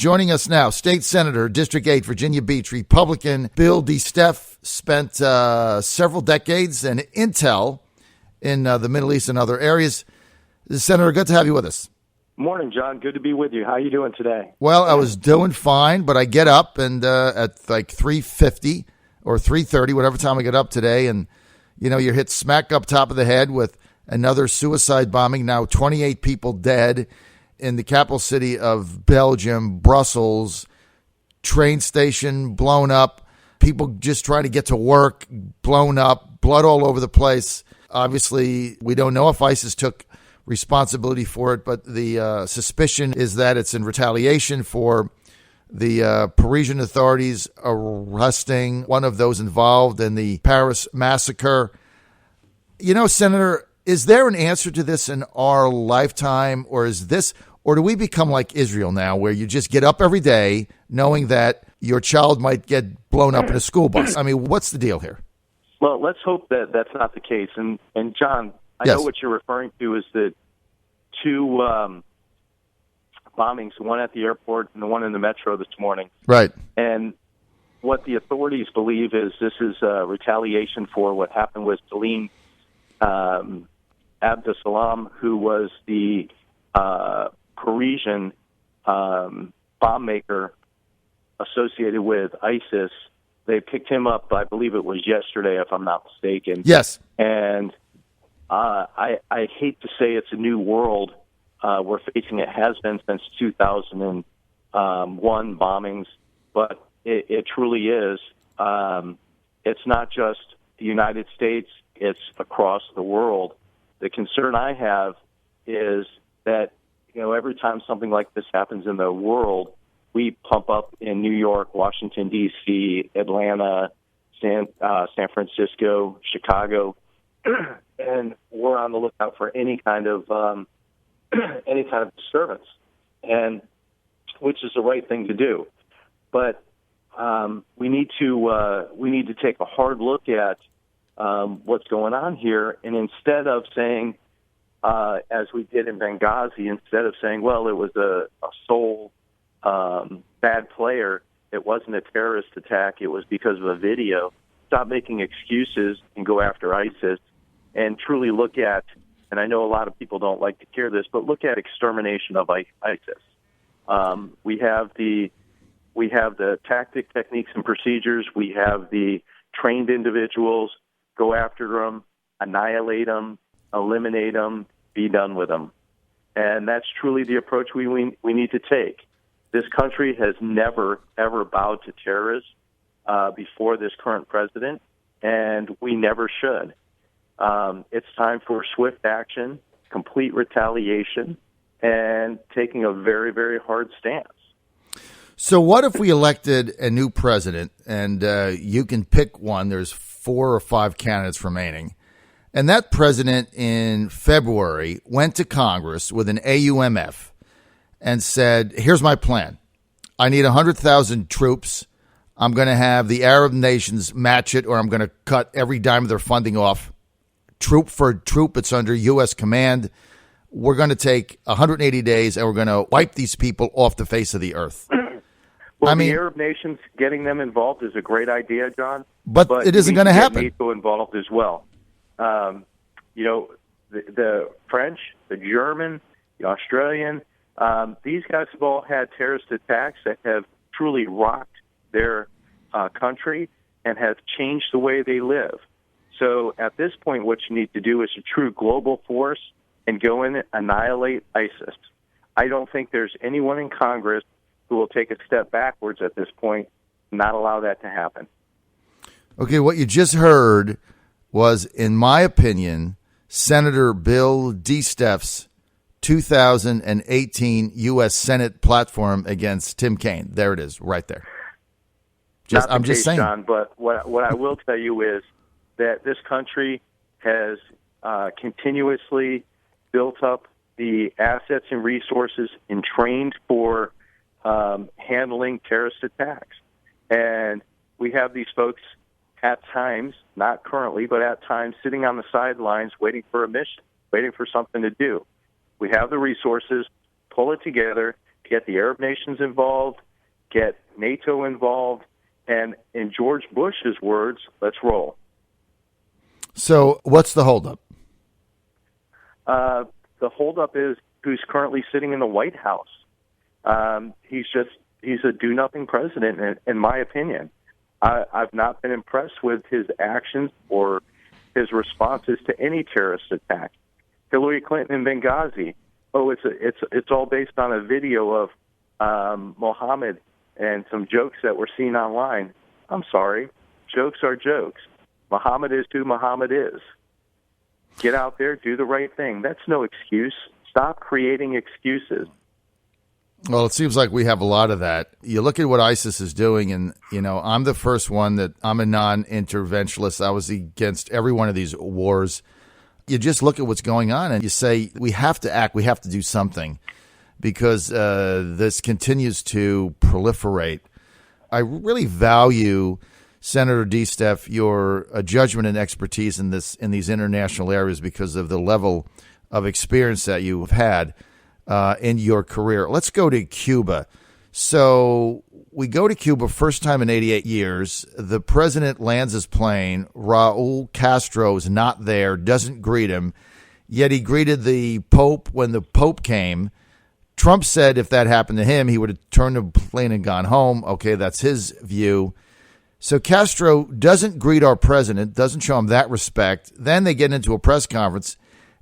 Joining us now, State Senator, District 8, Virginia Beach, Republican Bill DeSteph, spent several decades in intel in the Middle East and other areas. Senator, good to have you with us. Morning, John. Good to be with you. How are you doing today? Well, I was doing fine, but I get up and at like 3:50 or 3:30, whatever time I get up today, and you're hit smack up top of the head with another suicide bombing. Now 28 people dead in the capital city of Belgium, Brussels. Train station blown up. People just trying to get to work, blown up, blood all over the place. Obviously, we don't know if ISIS took responsibility for it, but the suspicion is that it's in retaliation for the Parisian authorities arresting one of those involved in the Paris massacre. Senator, is there an answer to this in our lifetime, or do we become like Israel now, where you just get up every day knowing that your child might get blown up in a school bus? I mean, what's the deal here? Well, let's hope that that's not the case. And John, I Yes. know what you're referring to is the two bombings, one at the airport and the one in the metro this morning. Right. And what the authorities believe is this is retaliation for what happened with Salim Abdeslam, who was the Parisian bomb maker associated with ISIS. They picked him up, I believe it was yesterday, if I'm not mistaken. Yes. And I hate to say it's a new world we're facing. It has been since 2001 bombings, but it truly is. It's not just the United States. It's across the world. The concern I have is that, every time something like this happens in the world, we pump up in New York, Washington, D.C., Atlanta, San Francisco, Chicago, and we're on the lookout for any kind of disturbance, and which is the right thing to do. But we need to take a hard look at what's going on here, and instead of saying, as we did in Benghazi, instead of saying, well, it was a sole bad player, it wasn't a terrorist attack, it was because of a video, stop making excuses and go after ISIS and truly look at, and I know a lot of people don't like to hear this, but look at extermination of ISIS. We have the tactic, techniques, and procedures. We have the trained individuals. Go after them, annihilate them, eliminate them, be done with them. And that's truly the approach we need to take. This country has never, ever bowed to terrorists before this current president, and we never should. It's time for swift action, complete retaliation, and taking a very, very hard stance. So what if we elected a new president, and you can pick one, there's 4 or 5 candidates remaining, and that president in February went to Congress with an AUMF and said, here's my plan. I need 100,000 troops. I'm going to have the Arab nations match it, or I'm going to cut every dime of their funding off. Troop for troop, it's under U.S. command. We're going to take 180 days, and we're going to wipe these people off the face of the earth. Well, the Arab nations, getting them involved is a great idea, John. But it isn't going to happen. NATO involved as well. The French, the German, the Australian, these guys have all had terrorist attacks that have truly rocked their country and have changed the way they live. So at this point, what you need to do is a true global force and go in and annihilate ISIS. I don't think there's anyone in Congress who will take a step backwards at this point and not allow that to happen. Okay, what you just heard was, in my opinion, Senator Bill DeSteph's 2018 U.S. Senate platform against Tim Kaine. There it is, right there. I'm just saying, John, but what I will tell you is that this country has continuously built up the assets and resources and trained for handling terrorist attacks. And we have these folks at times, not currently, but at times sitting on the sidelines waiting for a mission, waiting for something to do. We have the resources, pull it together, get the Arab nations involved, get NATO involved, and in George Bush's words, let's roll. So what's the holdup? The holdup is who's currently sitting in the White House. He's a do-nothing president, in my opinion. I've not been impressed with his actions or his responses to any terrorist attack. Hillary Clinton in Benghazi. Oh, it's all based on a video of Mohammed and some jokes that were seen online. I'm sorry, jokes are jokes. Muhammad is who Muhammad is. Get out there, do the right thing. That's no excuse. Stop creating excuses. Well, it seems like we have a lot of that. You look at what ISIS is doing, and, I'm the first one that I'm a non-interventionist. I was against every one of these wars. You just look at what's going on, and you say, we have to act, we have to do something, because this continues to proliferate. I really value, Senator DeSteph, your judgment and expertise in these international areas because of the level of experience that you've had in your career. Let's go to Cuba. So we go to Cuba, first time in 88 years. The president lands his plane. Raul Castro is not there, doesn't greet him, yet he greeted the Pope when the Pope came. Trump said if that happened to him, he would have turned the plane and gone home. Okay, that's his view. So Castro doesn't greet our president, doesn't show him that respect. Then they get into a press conference,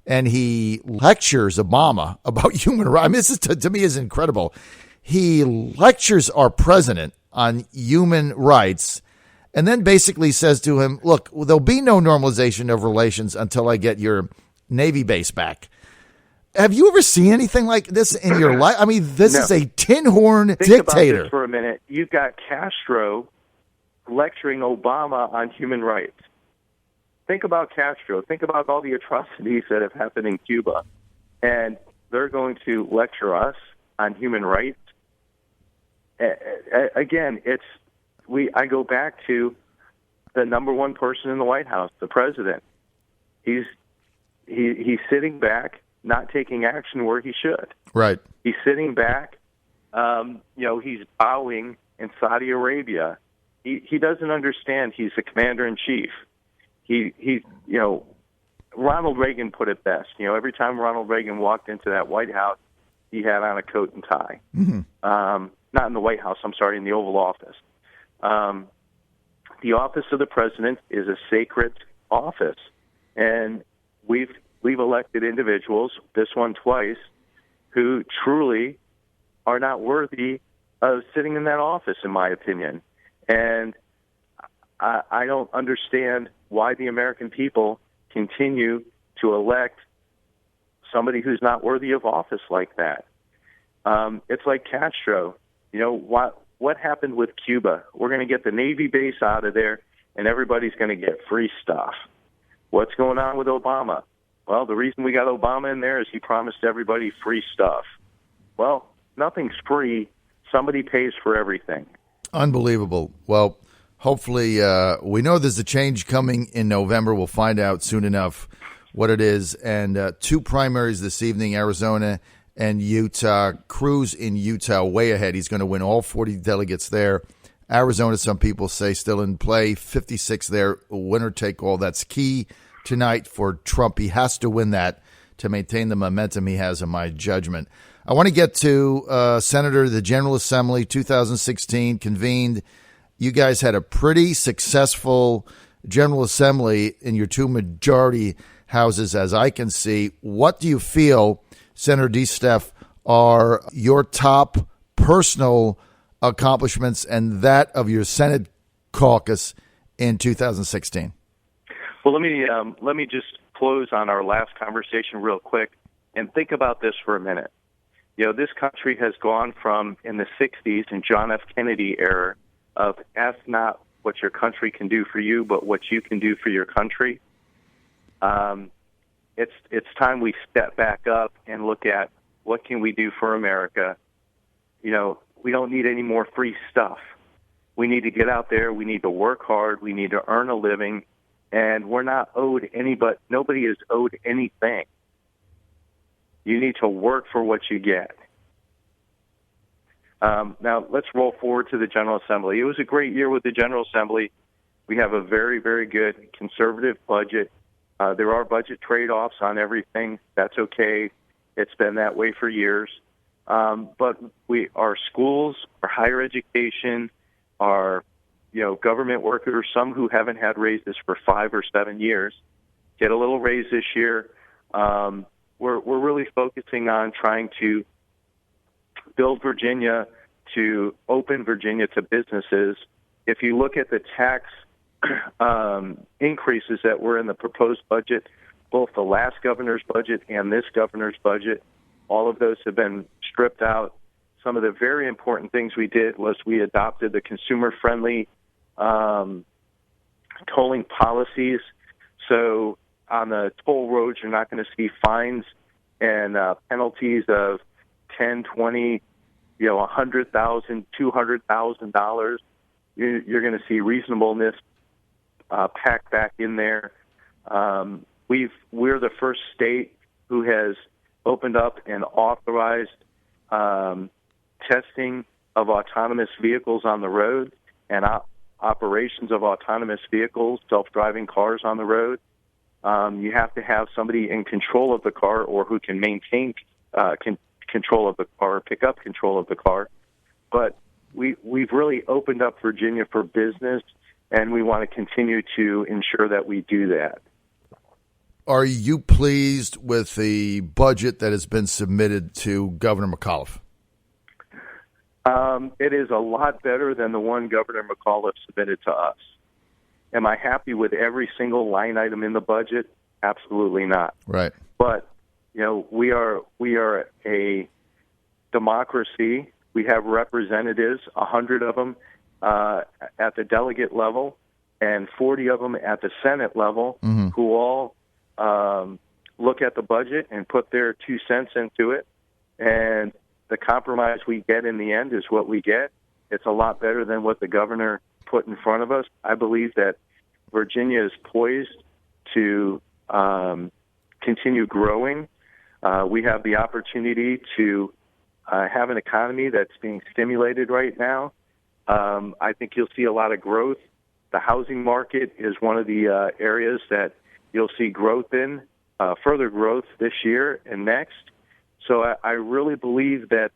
and he lectures Obama about human rights. I mean, this to me is incredible. He lectures our president on human rights and then basically says to him, look, there'll be no normalization of relations until I get your Navy base back. Have you ever seen anything like this in your life? I mean, this is a tin horn dictator. Think about this for a minute. You've got Castro lecturing Obama on human rights. Think about Castro. Think about all the atrocities that have happened in Cuba. And they're going to lecture us on human rights. Again, I go back to the number one person in the White House, the president. He's sitting back, not taking action where he should. Right. He's sitting back. He's bowing in Saudi Arabia. He doesn't understand. He's the commander in chief. Ronald Reagan put it best. Every time Ronald Reagan walked into that White House, he had on a coat and tie. Mm-hmm. Not in the White House, I'm sorry, in the Oval Office. The office of the president is a sacred office, and we've elected individuals, this one twice, who truly are not worthy of sitting in that office, in my opinion. And I don't understand why the American people continue to elect somebody who's not worthy of office like that. It's like Castro. What happened with Cuba? We're going to get the Navy base out of there, and everybody's going to get free stuff. What's going on with Obama? Well, the reason we got Obama in there is he promised everybody free stuff. Well, nothing's free. Somebody pays for everything. Unbelievable. Well, hopefully, we know there's a change coming in November. We'll find out soon enough what it is. And two primaries this evening, Arizona and Utah. Cruz in Utah, way ahead. He's going to win all 40 delegates there. Arizona, some people say, still in play. 56 there, winner take all. That's key tonight for Trump. He has to win that to maintain the momentum he has, in my judgment. I want to get to Senator, the General Assembly, 2016, convened. You guys had a pretty successful General Assembly in your two majority houses, as I can see. What do you feel, Senator DeSteph, are your top personal accomplishments and that of your Senate caucus in 2016? Well, let me just close on our last conversation real quick and think about this for a minute. This country has gone from, in the 60s, in John F. Kennedy era, of ask not what your country can do for you, but what you can do for your country. It's time we step back up and look at what can we do for America. We don't need any more free stuff. We need to get out there. We need to work hard. We need to earn a living, and we're not owed nobody is owed anything. You need to work for what you get. Now, let's roll forward to the General Assembly. It was a great year with the General Assembly. We have a very, very good conservative budget. There are budget trade-offs on everything. That's okay. It's been that way for years. But our schools, our higher education, our government workers, some who haven't had raises for 5 or 7 years, get a little raise this year. We're really focusing on trying to build Virginia, to open Virginia to businesses. If you look at the tax increases that were in the proposed budget, both the last governor's budget and this governor's budget, all of those have been stripped out. Some of the very important things we did was we adopted the consumer-friendly tolling policies. So on the toll roads, you're not going to see fines and penalties of $10, $20, $100,000, $200,000. You're going to see reasonableness packed back in there. We're the first state who has opened up and authorized testing of autonomous vehicles on the road and operations of autonomous vehicles, self-driving cars on the road. You have to have somebody in control of the car or who can maintain control of the car, pick up control of the car. But we've really opened up Virginia for business, and we want to continue to ensure that we do that. Are you pleased with the budget that has been submitted to Governor McAuliffe? It is a lot better than the one Governor McAuliffe submitted to us. Am I happy with every single line item in the budget? Absolutely not. Right. But we are a democracy. We have representatives, 100 of them at the delegate level, and 40 of them at the Senate level, who all look at the budget and put their 2 cents into it. And the compromise we get in the end is what we get. It's a lot better than what the governor put in front of us. I believe that Virginia is poised to continue growing. We have the opportunity to have an economy that's being stimulated right now. I think you'll see a lot of growth. The housing market is one of the areas that you'll see growth in, further growth this year and next. So I really believe that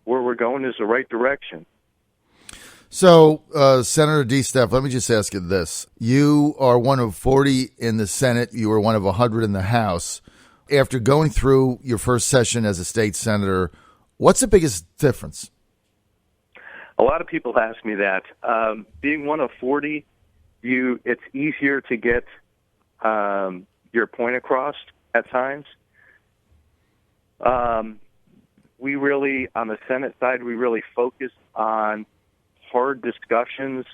where we're going is the right direction. So, Senator DeSteph, let me just ask you this. You are one of 40 in the Senate. You are one of 100 in the House. After going through your first session as a state senator, what's the biggest difference? A lot of people ask me that. Being one of 40, it's easier to get your point across at times. We really, on the Senate side, we really focus on hard discussions,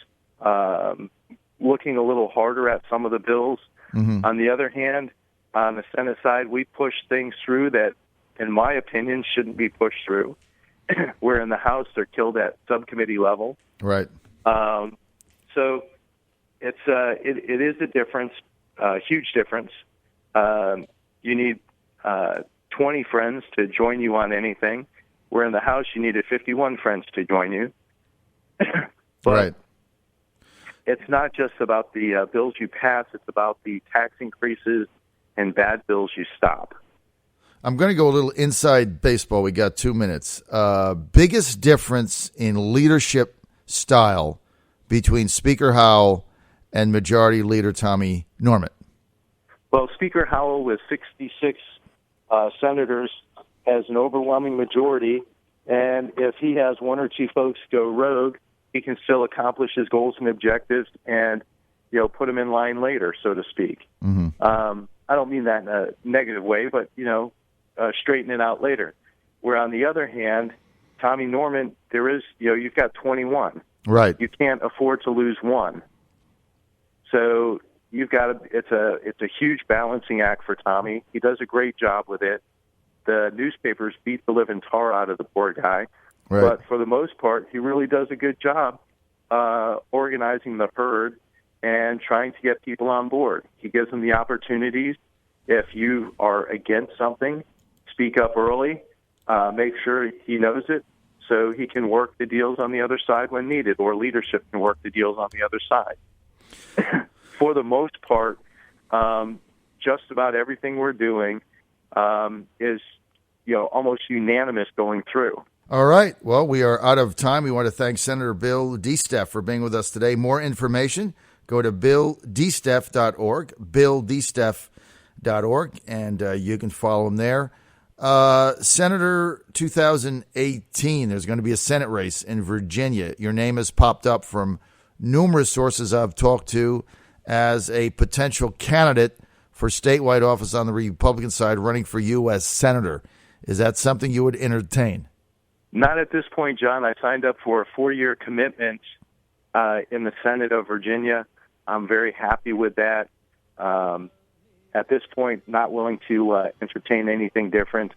looking a little harder at some of the bills. On the other hand, on the Senate side, we push things through that, in my opinion, shouldn't be pushed through. Where in the House, they're killed at subcommittee level. Right. So it is a difference, a huge difference. You need 20 friends to join you on anything, where in the House you needed 51 friends to join you. But right. It's not just about the bills you pass, it's about the tax increases and bad bills you stop. I'm going to go a little inside baseball. We got 2 minutes. Biggest difference in leadership style between Speaker Howell and Majority Leader Tommy Norment? Well, Speaker Howell with 66 senators has an overwhelming majority, and if he has one or two folks go rogue, he can still accomplish his goals and objectives and, put them in line later, so to speak. I don't mean that in a negative way, but, straighten it out later. Where on the other hand, Tommy Norment, there is, you've got 21. Right. You can't afford to lose one. So you've got it's a huge balancing act for Tommy. He does a great job with it. The newspapers beat the living tar out of the poor guy. Right. But for the most part, he really does a good job organizing the herd and trying to get people on board. He gives them the opportunities. If you are against something, speak up early. Make sure he knows it so he can work the deals on the other side when needed, or leadership can work the deals on the other side. For the most part, just about everything we're doing is, almost unanimous going through. All right. Well, we are out of time. We want to thank Senator Bill DeSteph for being with us today. More information, go to BillDeSteph.org, BillDeSteph.org, and you can follow him there. Senator 2018, there's going to be a Senate race in Virginia. Your name has popped up from numerous sources I've talked to as a potential candidate for statewide office on the Republican side running for U.S. Senator. Is that something you would entertain? Not at this point, John. I signed up for a 4-year commitment in the Senate of Virginia. I'm very happy with that. At this point, not willing to entertain anything different.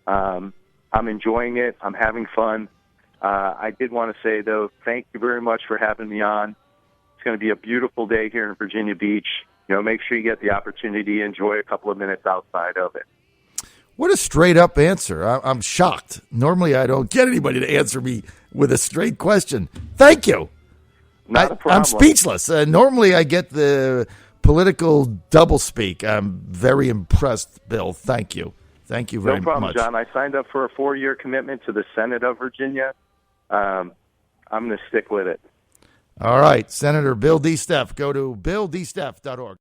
I'm enjoying it. I'm having fun. I did want to say, though, thank you very much for having me on. It's going to be a beautiful day here in Virginia Beach. Make sure you get the opportunity to enjoy a couple of minutes outside of it. What a straight-up answer. I'm shocked. Normally, I don't get anybody to answer me with a straight question. Thank you. Not a problem. I'm speechless. Normally, I get the political doublespeak. I'm very impressed, Bill. Thank you. Thank you very much. No problem, John. I signed up for a 4-year commitment to the Senate of Virginia. I'm going to stick with it. All right. Senator Bill DeSteph. Go to BillDeSteph.org.